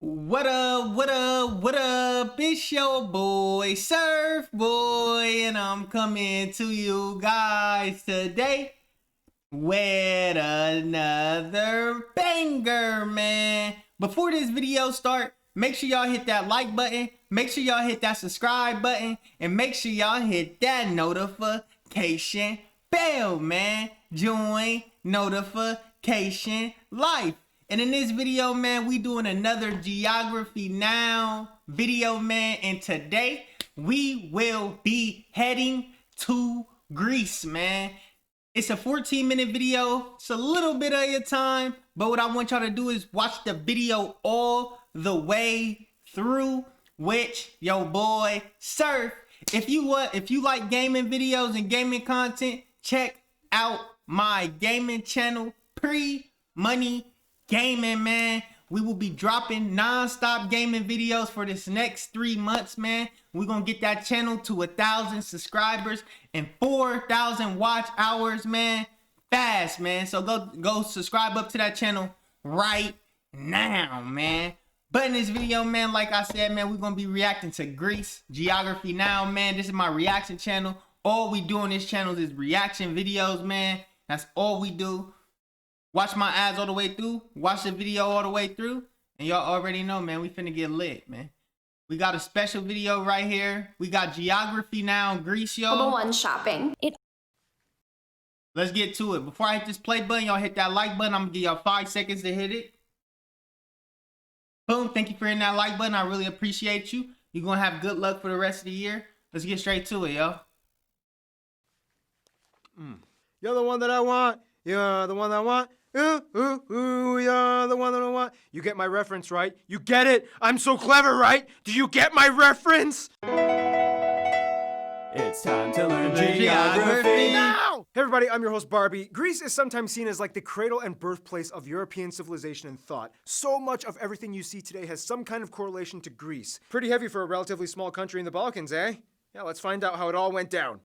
What up, what up, what up? It's your boy, Surf Boy, and I'm coming to you guys today with another banger, man. Before this video start, make sure y'all hit that like button, make sure y'all hit that subscribe button, and make sure y'all hit that notification bell, man. Join notification life. And in this video, man, we doing another Geography Now video, man. And today we will be heading to Greece, man. It's a 14-minute video. It's a little bit of your time, but what I want y'all to do is watch the video all the way through, which your boy Surf. If you like gaming videos and gaming content, check out my gaming channel, Pre-Money Gaming, man. We will be dropping non-stop gaming videos for this next 3 months, man. We're gonna get that channel to 1,000 subscribers and 4,000 watch hours, man. Fast, man. So go subscribe up to that channel right now, man. But in this video, man, like I said, man, we're gonna be reacting to Greece Geography Now, man. This is my reaction channel. All we do on this channel is reaction videos, man. That's all we do. Watch my ads all the way through. Watch the video all the way through. And y'all already know, man, we finna get lit, man. We got a special video right here. We got Geography Now in Greece, y'all. Number one, shopping. Let's get to it. Before I hit this play button, y'all hit that like button. I'm gonna give y'all 5 seconds to hit it. Boom. Thank you for hitting that like button. I really appreciate you. You're gonna have good luck for the rest of the year. Let's get straight to it, y'all. You're the one that I want. You're the one that I want. Ooh, ooh, ooh, you're the one that I want. You get my reference, right? You get it? I'm so clever, right? Do you get my reference? It's time to learn Geography. Now! Hey everybody, I'm your host Barbie. Greece is sometimes seen as like the cradle and birthplace of European civilization and thought. So much of everything you see today has some kind of correlation to Greece. Pretty heavy for a relatively small country in the Balkans, eh? Yeah, let's find out how it all went down.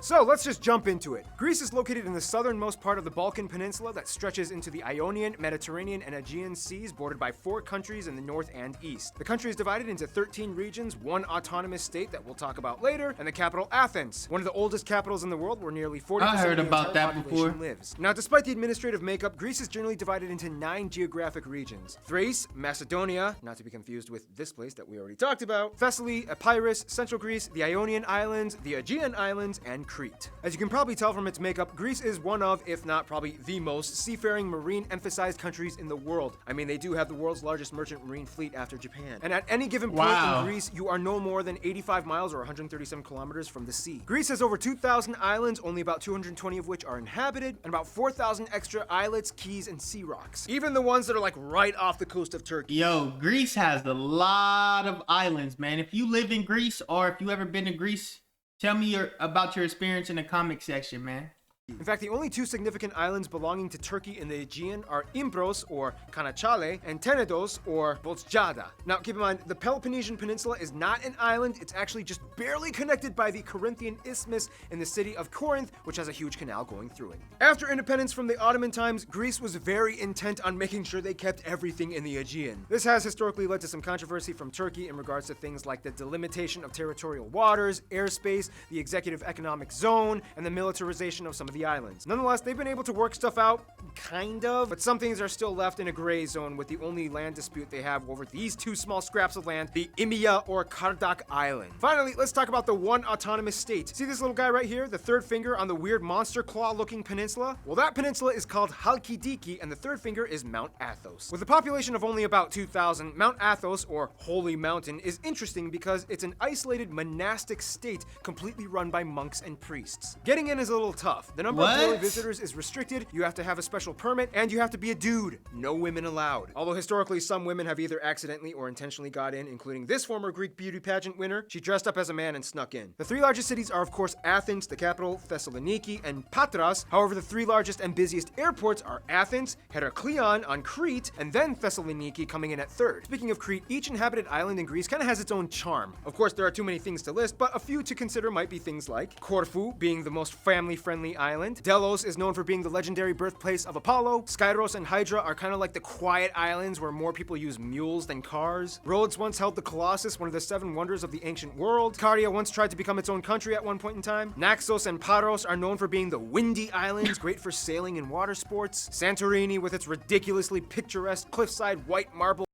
So let's just jump into it. Greece is located in the southernmost part of the Balkan Peninsula that stretches into the Ionian, Mediterranean, and Aegean Seas, bordered by 4 countries in the north and east. The country is divided into 13 regions, 1 autonomous state that we'll talk about later, and the capital Athens, one of the oldest capitals in the world where nearly 40% I heard of the about entire that population before. lives. Now, despite the administrative makeup, Greece is generally divided into 9 geographic regions. Thrace, Macedonia, not to be confused with this place that we already talked about, Thessaly, Epirus, Central Greece, the Ionian Islands, the Aegean Islands, and Crete. As you can probably tell from its makeup, Greece is one of, if not probably the most, seafaring marine-emphasized countries in the world. I mean, they do have the world's largest merchant marine fleet after Japan. And at any given point in Greece, you are no more than 85 miles or 137 kilometers from the sea. Greece has over 2,000 islands, only about 220 of which are inhabited, and about 4,000 extra islets, keys, and sea rocks. Even the ones that are like right off the coast of Turkey. Yo, Greece has a lot of islands, man. If you live in Greece or if you ever been to Greece, tell me about your experience in the comment section, man. In fact, the only 2 significant islands belonging to Turkey in the Aegean are Imbros, or Kanachale, and Tenedos, or Bozcaada. Now, keep in mind, the Peloponnesian Peninsula is not an island. It's actually just barely connected by the Corinthian Isthmus in the city of Corinth, which has a huge canal going through it. After independence from the Ottoman times, Greece was very intent on making sure they kept everything in the Aegean. This has historically led to some controversy from Turkey in regards to things like the delimitation of territorial waters, airspace, the executive economic zone, and the militarization of some of the islands. Nonetheless, they've been able to work stuff out, kind of, but some things are still left in a gray zone, with the only land dispute they have over these 2 small scraps of land, the Imia or Kardak Island. Finally, let's talk about the one autonomous state. See this little guy right here, the 3rd finger on the weird monster claw-looking peninsula? Well, that peninsula is called Halkidiki, and the 3rd finger is Mount Athos. With a population of only about 2,000, Mount Athos, or Holy Mountain, is interesting because it's an isolated monastic state completely run by monks and priests. Getting in is a little tough. The number of daily visitors is restricted, you have to have a special permit, and you have to be a dude. No women allowed. Although historically some women have either accidentally or intentionally got in, including this former Greek beauty pageant winner. She dressed up as a man and snuck in. The 3 largest cities are of course Athens, the capital, Thessaloniki, and Patras. However, the 3 largest and busiest airports are Athens, Heraklion on Crete, and then Thessaloniki coming in at 3rd. Speaking of Crete, each inhabited island in Greece kind of has its own charm. Of course, there are too many things to list, but a few to consider might be things like Corfu, being the most family-friendly island island. Delos is known for being the legendary birthplace of Apollo. Skyros and Hydra are kind of like the quiet islands where more people use mules than cars. Rhodes once held the Colossus, one of the 7 wonders of the ancient world. Caria once tried to become its own country at one point in time. Naxos and Paros are known for being the windy islands, great for sailing and water sports. Santorini, with its ridiculously picturesque cliffside white marble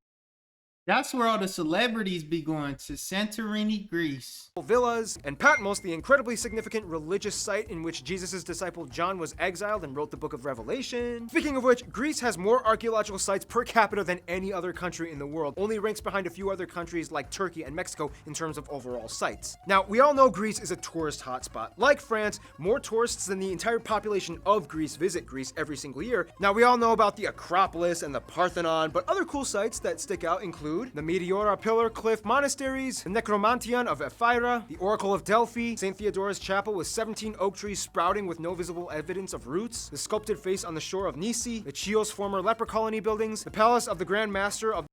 That's where all the celebrities be going, to Santorini, Greece. villas, and Patmos, the incredibly significant religious site in which Jesus' disciple John was exiled and wrote the book of Revelation. Speaking of which, Greece has more archaeological sites per capita than any other country in the world, only ranks behind a few other countries like Turkey and Mexico in terms of overall sites. Now, we all know Greece is a tourist hotspot. Like France, more tourists than the entire population of Greece visit Greece every single year. Now, we all know about the Acropolis and the Parthenon, but other cool sites that stick out include the Meteora Pillar Cliff Monasteries, the Necromantion of Ephyra, the Oracle of Delphi, St. Theodora's Chapel with 17 oak trees sprouting with no visible evidence of roots, the sculpted face on the shore of Nisi, the Chios former leper colony buildings, the Palace of the Grand Master of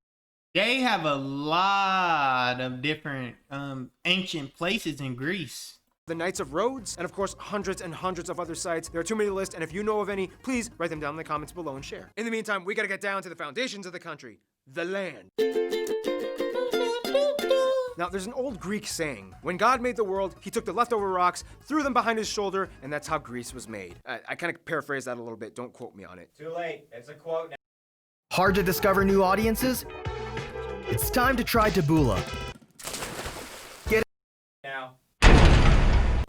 They have a lot of different ancient places in Greece. the Knights of Rhodes, and of course hundreds and hundreds of other sites. There are too many to list, and if you know of any, please write them down in the comments below and share. In the meantime, we gotta get down to the foundations of the country, the land. Now, there's an old Greek saying, when God made the world, he took the leftover rocks, threw them behind his shoulder, and that's how Greece was made. I kind of paraphrase that a little bit, don't quote me on it. Too late. It's a quote now. Hard to discover new audiences? It's time to try Taboola. Now.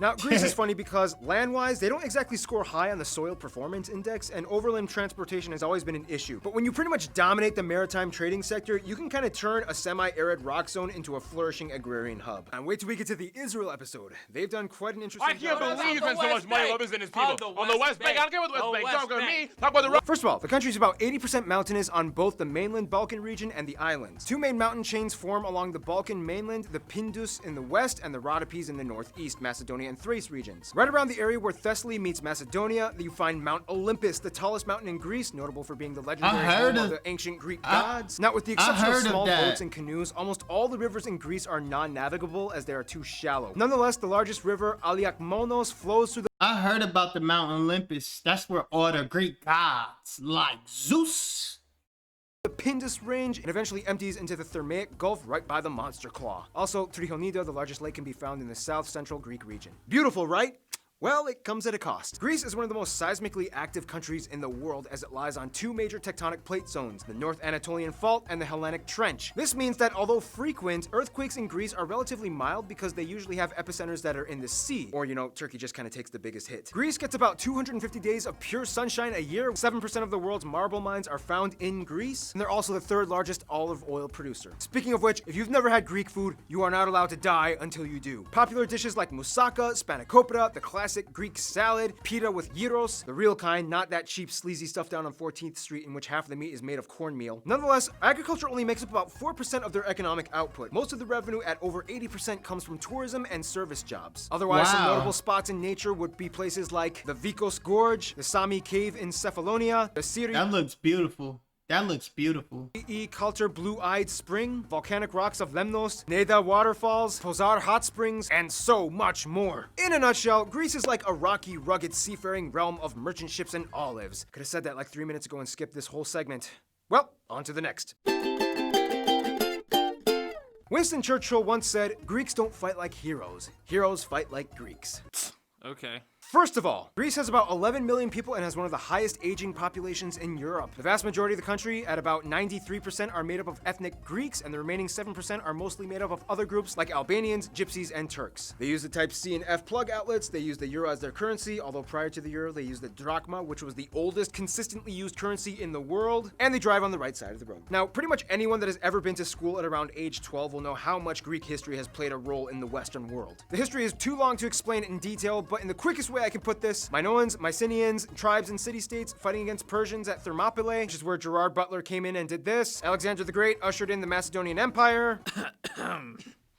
Now, Greece is funny because land-wise, they don't exactly score high on the Soil Performance Index, and overland transportation has always been an issue. But when you pretty much dominate the maritime trading sector, you can kind of turn a semi-arid rock zone into a flourishing agrarian hub. And wait till we get to the Israel episode. They've done quite an interesting I can't job. believe you spend so much money on business and his people. On the West Bank, I don't care about the West Bank. Talk about me. Talk about the road. First of all, the country's about 80% mountainous on both the mainland Balkan region and the islands. 2 main mountain chains form along the Balkan mainland, the Pindus in the west and the Rhodopes in the northeast, Macedonia and Thrace regions. Right around the area where Thessaly meets Macedonia, you find Mount Olympus, the tallest mountain in Greece, notable for being the legendary home of the ancient Greek gods. Now, with the exception of small boats and canoes, almost all the rivers in Greece are non-navigable as they are too shallow. Nonetheless, the largest river, Aliakmonos, flows through the I heard about the Mount Olympus. That's where all the Greek gods like Zeus. Pindus Range and eventually empties into the Thermaic Gulf right by the Monster Claw. Also, Trichonida, the largest lake, can be found in the south-central Greek region. Beautiful, right? Well, it comes at a cost. Greece is one of the most seismically active countries in the world as it lies on 2 major tectonic plate zones, the North Anatolian Fault and the Hellenic Trench. This means that although frequent, earthquakes in Greece are relatively mild because they usually have epicenters that are in the sea, or Turkey just kind of takes the biggest hit. Greece gets about 250 days of pure sunshine a year. 7% of the world's marble mines are found in Greece, and they're also the 3rd largest olive oil producer. Speaking of which, if you've never had Greek food, you are not allowed to die until you do. Popular dishes like moussaka, spanakopita, the classic Greek salad, pita with gyros, the real kind, not that cheap sleazy stuff down on 14th Street in which half of the meat is made of cornmeal. Nonetheless, agriculture only makes up about 4% of their economic output. Most of the revenue at over 80% comes from tourism and service jobs. Otherwise, some notable spots in nature would be places like the Vikos Gorge, the Sami Cave in Cephalonia, the Siri That looks beautiful. That looks beautiful. Culture Blue-Eyed Spring, volcanic rocks of Lemnos, Neda waterfalls, Pozar hot springs, and so much more. In a nutshell, Greece is like a rocky, rugged, seafaring realm of merchant ships and olives. Could have said that like 3 minutes ago and skipped this whole segment. Well, on to the next. Winston Churchill once said, Greeks don't fight like heroes. Heroes fight like Greeks. Okay. First of all, Greece has about 11 million people and has one of the highest aging populations in Europe. The vast majority of the country, at about 93%, are made up of ethnic Greeks, and the remaining 7% are mostly made up of other groups like Albanians, Gypsies, and Turks. They use the type C and F plug outlets, they use the euro as their currency, although prior to the euro they used the drachma, which was the oldest consistently used currency in the world, and they drive on the right side of the road. Now, pretty much anyone that has ever been to school at around age 12 will know how much Greek history has played a role in the Western world. The history is too long to explain in detail, but in the quickest way I can put this, Minoans, Mycenaeans, tribes and city-states fighting against Persians at Thermopylae, which is where Gerard Butler came in and did this. Alexander the Great ushered in the Macedonian Empire.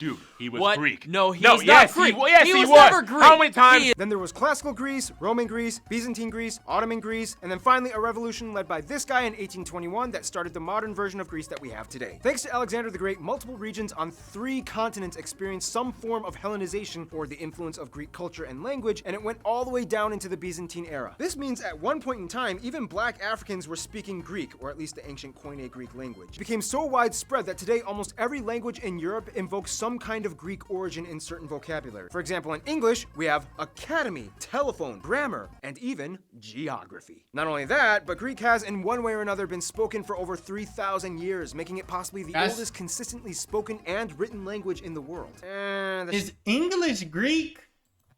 Dude, he was What? Greek. No, he no, was yes, not Greek. Yes, He he was was. never Greek. How many times? He- Then there was classical Greece, Roman Greece, Byzantine Greece, Ottoman Greece, and then finally a revolution led by this guy in 1821 that started the modern version of Greece that we have today. Thanks to Alexander the Great, multiple regions on 3 continents experienced some form of Hellenization, or the influence of Greek culture and language, and it went all the way down into the Byzantine era. This means at one point in time, even black Africans were speaking Greek, or at least the ancient Koine Greek language. It became so widespread that today almost every language in Europe invokes some kind of Greek origin in certain vocabulary. For example, in English, we have academy, telephone, grammar, and even geography. Not only that, but Greek has in one way or another been spoken for over 3,000 years, making it possibly the oldest consistently spoken and written language in the world. Is English Greek?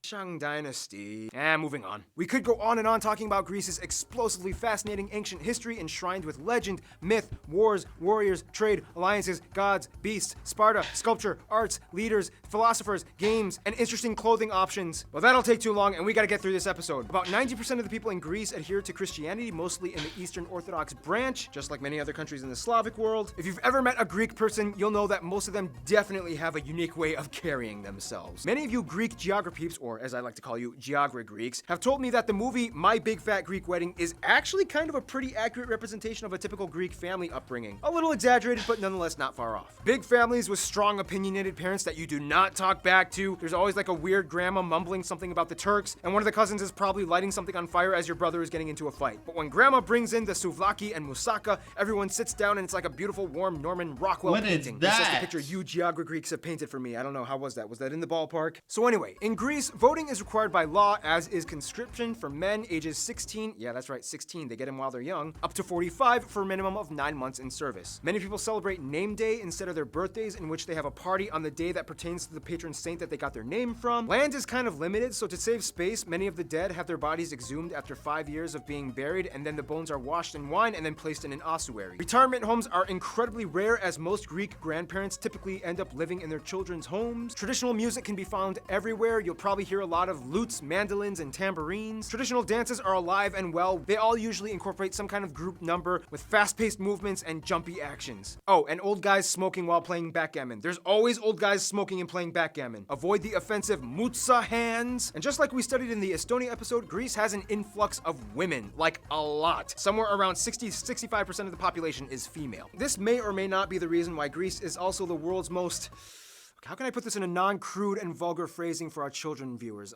Shang Dynasty. Moving on. We could go on and on talking about Greece's explosively fascinating ancient history enshrined with legend, myth, wars, warriors, trade, alliances, gods, beasts, Sparta, sculpture, arts, leaders, philosophers, games, and interesting clothing options. Well, that'll take too long, and we gotta get through this episode. About 90% of the people in Greece adhere to Christianity, mostly in the Eastern Orthodox branch, just like many other countries in the Slavic world. If you've ever met a Greek person, you'll know that most of them definitely have a unique way of carrying themselves. Many of you Greek geograpeeps, or as I like to call you, Geogra Greeks, have told me that the movie My Big Fat Greek Wedding is actually kind of a pretty accurate representation of a typical Greek family upbringing. A little exaggerated, but nonetheless not far off. Big families with strong opinionated parents that you do not talk back to. There's always like a weird grandma mumbling something about the Turks, and one of the cousins is probably lighting something on fire as your brother is getting into a fight. But when grandma brings in the souvlaki and moussaka, everyone sits down and it's like a beautiful, warm Norman Rockwell painting. That's just the picture you Geogra Greeks have painted for me. I don't know, how was that? Was that in the ballpark? So anyway, in Greece, voting is required by law, as is conscription for men ages 16, yeah, that's right, 16, they get them while they're young, up to 45 for a minimum of 9 months in service. Many people celebrate name day instead of their birthdays, in which they have a party on the day that pertains to the patron saint that they got their name from. Land is kind of limited, so to save space, many of the dead have their bodies exhumed after 5 years of being buried, and then the bones are washed in wine and then placed in an ossuary. Retirement homes are incredibly rare, as most Greek grandparents typically end up living in their children's homes. Traditional music can be found everywhere. You'll probably hear a lot of lutes, mandolins, and tambourines. Traditional dances are alive and well. They all usually incorporate some kind of group number with fast-paced movements and jumpy actions. Oh, and old guys smoking while playing backgammon. There's always old guys smoking and playing backgammon. Avoid the offensive mutsa hands. And just like we studied in the Estonia episode, Greece has an influx of women, like a lot. Somewhere around 60-65% of the population is female. This may or may not be the reason why Greece is also the world's most... How can I put this in a non-crude and vulgar phrasing for our children viewers?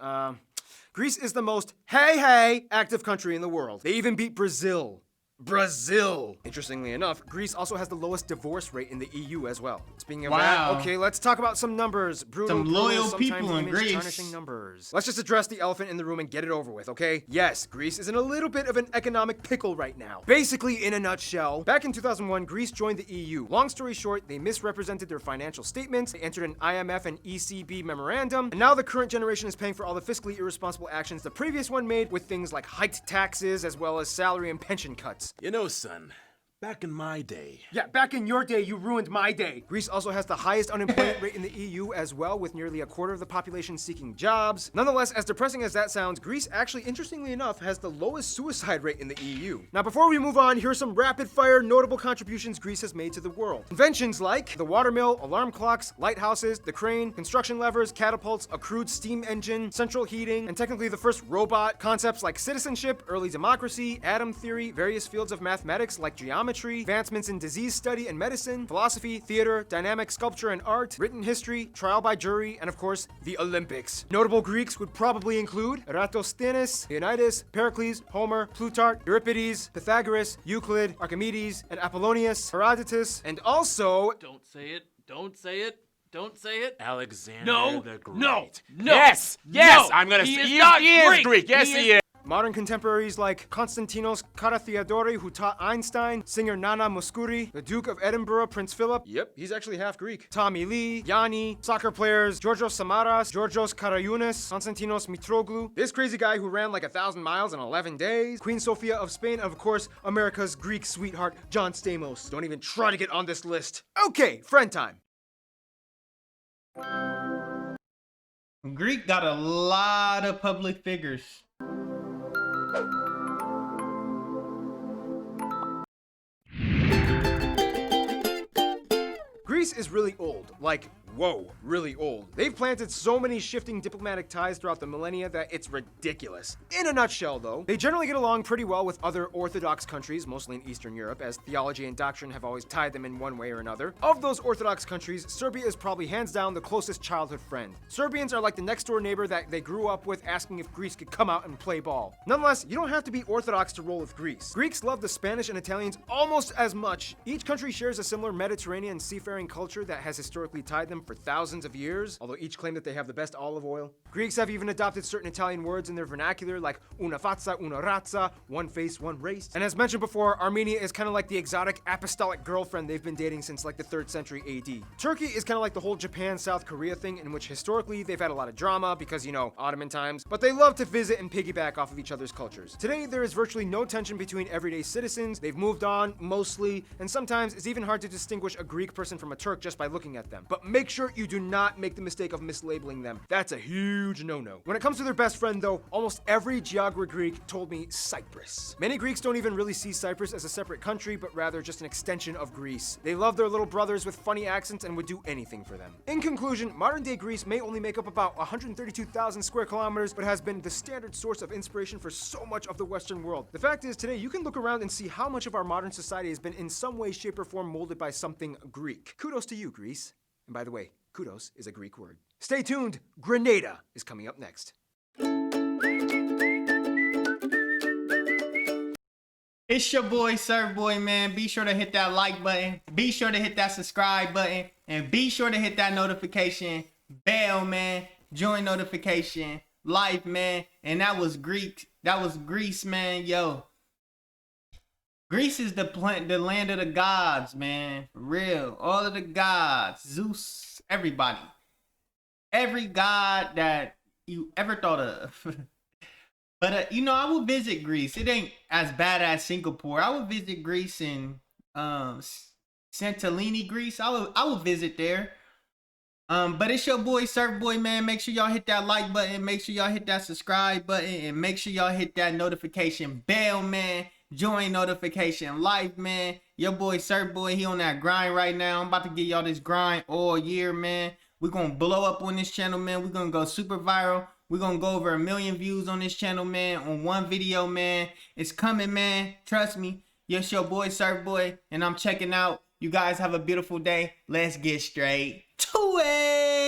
Greece is the most hey active country in the world. They even beat Brazil. Interestingly enough, Greece also has the lowest divorce rate in the EU as well. Speaking of that, okay, let's talk about some numbers. Brutal, some loyal people in Greece. Tarnishing numbers. Let's just address the elephant in the room and get it over with, okay? Yes, Greece is in a little bit of an economic pickle right now. Basically, in a nutshell, back in 2001, Greece joined the EU. Long story short, they misrepresented their financial statements, they entered an IMF and ECB memorandum, and now the current generation is paying for all the fiscally irresponsible actions the previous one made, with things like hiked taxes as well as salary and pension cuts. You know, son, back in my day. Yeah, back in your day, you ruined my day. Greece also has the highest unemployment rate in the EU as well, with nearly a quarter of the population seeking jobs. Nonetheless, as depressing as that sounds, Greece actually, interestingly enough, has the lowest suicide rate in the EU. Now, before we move on, here are some rapid-fire notable contributions Greece has made to the world. Inventions like the watermill, alarm clocks, lighthouses, the crane, construction levers, catapults, a crude steam engine, central heating, and technically the first robot. Concepts like citizenship, early democracy, atom theory, various fields of mathematics like geometry, advancements in disease study and medicine, philosophy, theater, dynamic sculpture and art, written history, trial by jury, and of course, the Olympics. Notable Greeks would probably include Eratosthenes, Leonidas, Pericles, Homer, Plutarch, Euripides, Pythagoras, Euclid, Archimedes, and Apollonius, Herodotus, and also... Don't say it. Don't say it. Don't say it. Alexander the Great. No. Yes. No. I'm gonna He say is he not is Greek. Greek. Yes, he is. Modern contemporaries like Konstantinos Karatheodori, who taught Einstein, singer Nana Mouskouri, the Duke of Edinburgh, Prince Philip. Yep, he's actually half Greek. Tommy Lee, Yanni, soccer players Georgios Samaras, Georgios Karayounis, Konstantinos Mitroglou, this crazy guy who ran like 1,000 miles in 11 days, Queen Sofia of Spain, and of course, America's Greek sweetheart, John Stamos. Don't even try to get on this list. Okay, friend time. Greek got a lot of public figures. Greece is really old, like whoa, really old. They've planted so many shifting diplomatic ties throughout the millennia that it's ridiculous. In a nutshell, though, they generally get along pretty well with other Orthodox countries, mostly in Eastern Europe, as theology and doctrine have always tied them in one way or another. Of those Orthodox countries, Serbia is probably hands down the closest childhood friend. Serbians are like the next door neighbor that they grew up with asking if Greece could come out and play ball. Nonetheless, you don't have to be Orthodox to roll with Greece. Greeks love the Spanish and Italians almost as much. Each country shares a similar Mediterranean seafaring culture that has historically tied them for thousands of years, although each claim that they have the best olive oil. Greeks have even adopted certain Italian words in their vernacular like una fazza, una razza, one face, one race. And as mentioned before, Armenia is kind of like the exotic apostolic girlfriend they've been dating since like the 3rd century AD. Turkey is kind of like the whole Japan-South Korea thing, in which historically they've had a lot of drama because, you know, Ottoman times, but they love to visit and piggyback off of each other's cultures. Today, there is virtually no tension between everyday citizens. They've moved on, mostly, and sometimes it's even hard to distinguish a Greek person from a Turk just by looking at them. But make sure you do not make the mistake of mislabeling them. That's a huge no-no. When it comes to their best friend, though, almost every geographer Greek told me Cyprus. Many Greeks don't even really see Cyprus as a separate country, but rather just an extension of Greece. They love their little brothers with funny accents and would do anything for them. In conclusion, modern-day Greece may only make up about 132,000 square kilometers, but has been the standard source of inspiration for so much of the Western world. The fact is, today you can look around and see how much of our modern society has been in some way, shape, or form molded by something Greek. Kudos to you, Greece. And by the way, kudos is a Greek word. Stay tuned, Grenada is coming up next. It's your boy, Surfboy, man. Be sure to hit that like button. Be sure to hit that subscribe button. And be sure to hit that notification bell, man. Join notification. Life, man. And that was Greek. That was Greece, man. Yo. Greece is the land of the gods, man. For real. All of the gods. Zeus. Everybody. Every god that you ever thought of. But, you know, I will visit Greece. It ain't as bad as Singapore. I would visit Greece in Santorini, Greece. I will visit there. But it's your boy, Surfboy, man. Make sure y'all hit that like button. Make sure y'all hit that subscribe button. And make sure y'all hit that notification bell, man. Join notification life, man. Your boy, Surfboy, he on that grind right now. I'm about to give y'all this grind all year, man. We're going to blow up on this channel, man. We're going to go super viral. We're going to go over 1 million views on this channel, man, on one video, man. It's coming, man. Trust me. Yes, your boy, Surfboy, and I'm checking out. You guys have a beautiful day. Let's get straight to it.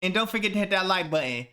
And don't forget to hit that like button.